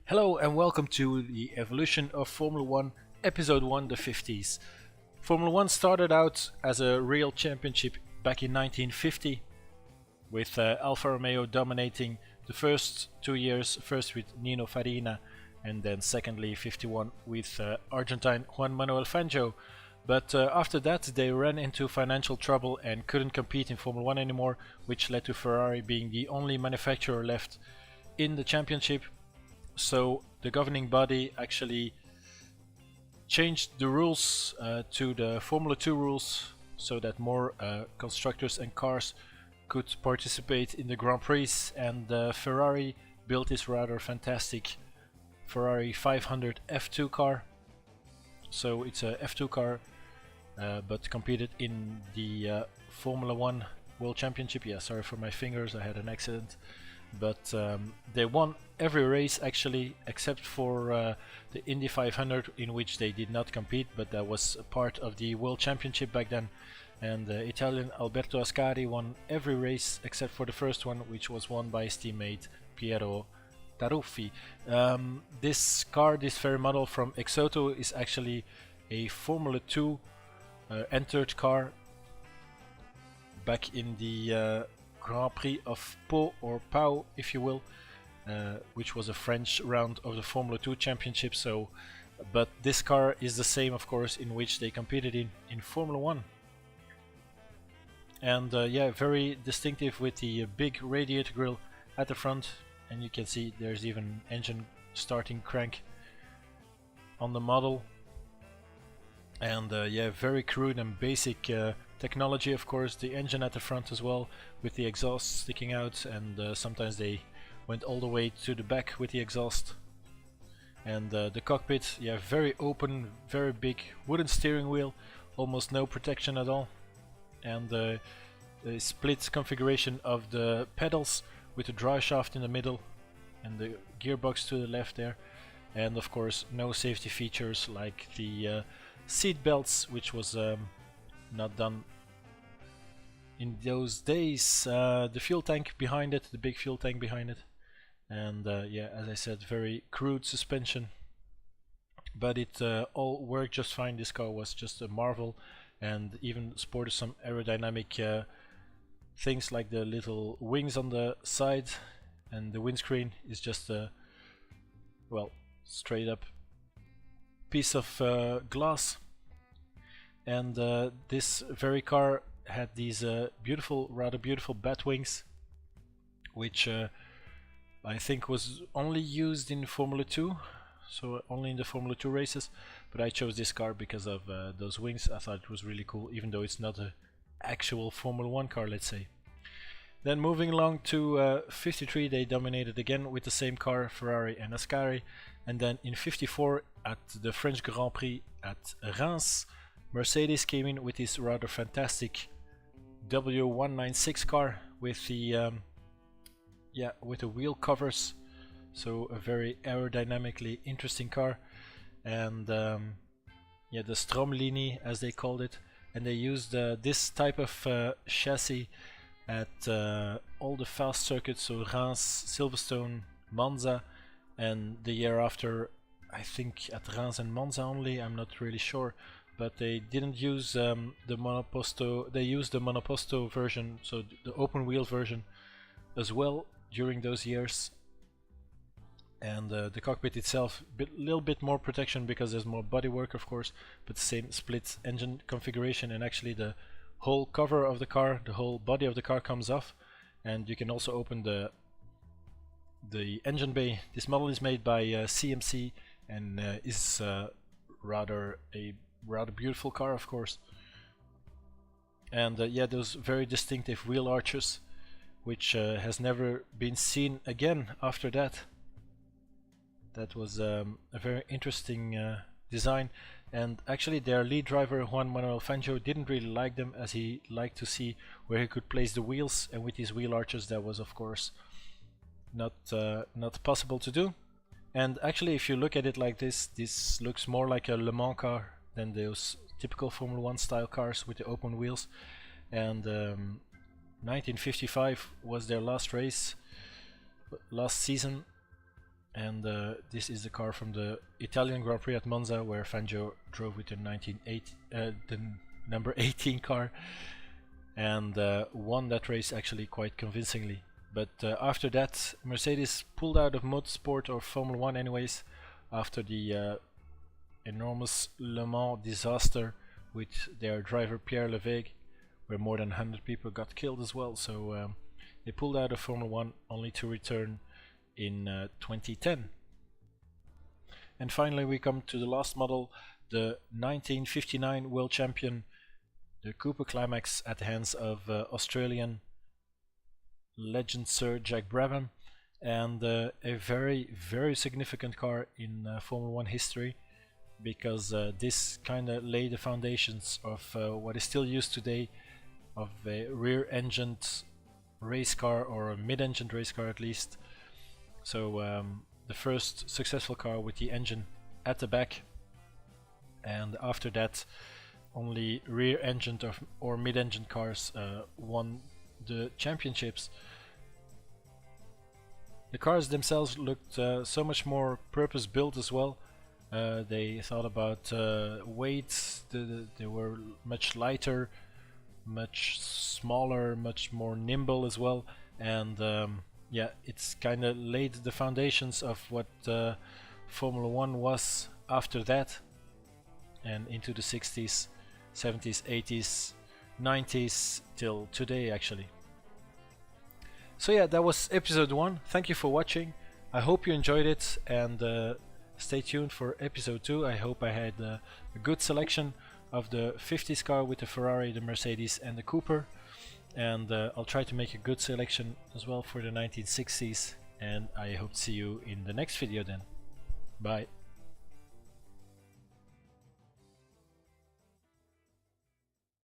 Hello and welcome to the evolution of Formula 1 Episode 1, the 50s. Formula 1 started out as a real championship back in 1950 with Alfa Romeo dominating the first 2 years, first with Nino Farina and then secondly 51 with Argentine Juan Manuel Fangio. But after that they ran into financial trouble and couldn't compete in Formula 1 anymore, which led to Ferrari being the only manufacturer left in the championship. So the governing body actually changed the rules to the Formula 2 rules so that more constructors and cars could participate in the Grand Prix, and Ferrari built this rather fantastic Ferrari 500 F2 car. So it's a F2 car but competed in the Formula 1 World Championship. Yeah, sorry for my fingers, I had an accident. But they won every race actually, except for the Indy 500, in which they did not compete, but that was a part of the World Championship back then. And Italian Alberto Ascari won every race except for the first one, which was won by his teammate Piero Taruffi. This car, this very model from Exoto, is actually a Formula 2 entered car back in the Grand Prix of Pau, or Pau if you will, which was a French round of the Formula 2 Championship. So, but this car is the same, of course, in which they competed in Formula 1. And yeah, very distinctive with the big radiator grille at the front, and you can see there's even engine starting crank on the model. And yeah, very crude and basic technology, of course. The engine at the front as well, with the exhaust sticking out, and sometimes they went all the way to the back with the exhaust. And the cockpit, yeah, very open, very big wooden steering wheel, almost no protection at all. And the split configuration of the pedals with the drive shaft in the middle and the gearbox to the left there. And of course no safety features like the seat belts, which was not done in those days. The fuel tank behind it, the big fuel tank behind it, and yeah, as I said, very crude suspension, but it all worked just fine. This car was just a marvel, and even sported some aerodynamic things like the little wings on the side, and the windscreen is just a, well, straight up piece of glass. And this very car had these beautiful, rather beautiful bat wings, which I think was only used in Formula 2, so only in the Formula 2 races. But I chose this car because of those wings. I thought it was really cool, even though it's not an actual Formula 1 car, let's say. Then moving along to 53, they dominated again with the same car, Ferrari and Ascari. And then in 54, at the French Grand Prix at Reims, Mercedes came in with this rather fantastic W196 car with the yeah, with the wheel covers, so a very aerodynamically interesting car. And yeah, the Stromlinie as they called it, and they used this type of chassis at all the fast circuits, so Reims, Silverstone, Monza, and the year after I think at Reims and Monza only, I'm not really sure. But they didn't use the monoposto. They used the monoposto version, so the open wheel version as well during those years. And the cockpit itself, a little bit more protection because there's more bodywork, of course, but the same split engine configuration. And actually the whole cover of the car, the whole body of the car comes off, and you can also open the engine bay. This model is made by CMC and is rather beautiful car, of course. And yeah, those very distinctive wheel arches, which has never been seen again after that. That was a very interesting design. And actually their lead driver Juan Manuel Fangio didn't really like them, as he liked to see where he could place the wheels, and with these wheel arches that was of course not possible to do. And actually if you look at it like this, this looks more like a Le Mans car than those typical Formula 1 style cars with the open wheels. And 1955 was their last race, last season, and this is the car from the Italian Grand Prix at Monza, where Fangio drove with the the number 18 car, and won that race actually quite convincingly. But after that, Mercedes pulled out of motorsport, or Formula 1 anyways, after the enormous Le Mans disaster with their driver Pierre Levegh, where more than 100 people got killed as well. So they pulled out of Formula 1 only to return in 2010. And finally we come to the last model, the 1959 World Champion, the Cooper Climax, at the hands of Australian legend Sir Jack Brabham, and a very, very significant car in Formula 1 history, because this kind of laid the foundations of what is still used today of a rear-engined race car, or a mid-engined race car at least. So the first successful car with the engine at the back, and after that only rear-engined or mid-engined cars won the championships. The cars themselves looked so much more purpose-built as well. They thought about weight. They were much lighter, much smaller, much more nimble as well, and yeah, it's kind of laid the foundations of what Formula 1 was after that, and into the 60s, 70s, 80s, 90s till today actually. So yeah, that was episode 1. Thank you for watching. I hope you enjoyed it, and stay tuned for episode 2. I hope I had a good selection of the 50s car with the Ferrari, the Mercedes and the Cooper, and I'll try to make a good selection as well for the 1960s, and I hope to see you in the next video then. Bye.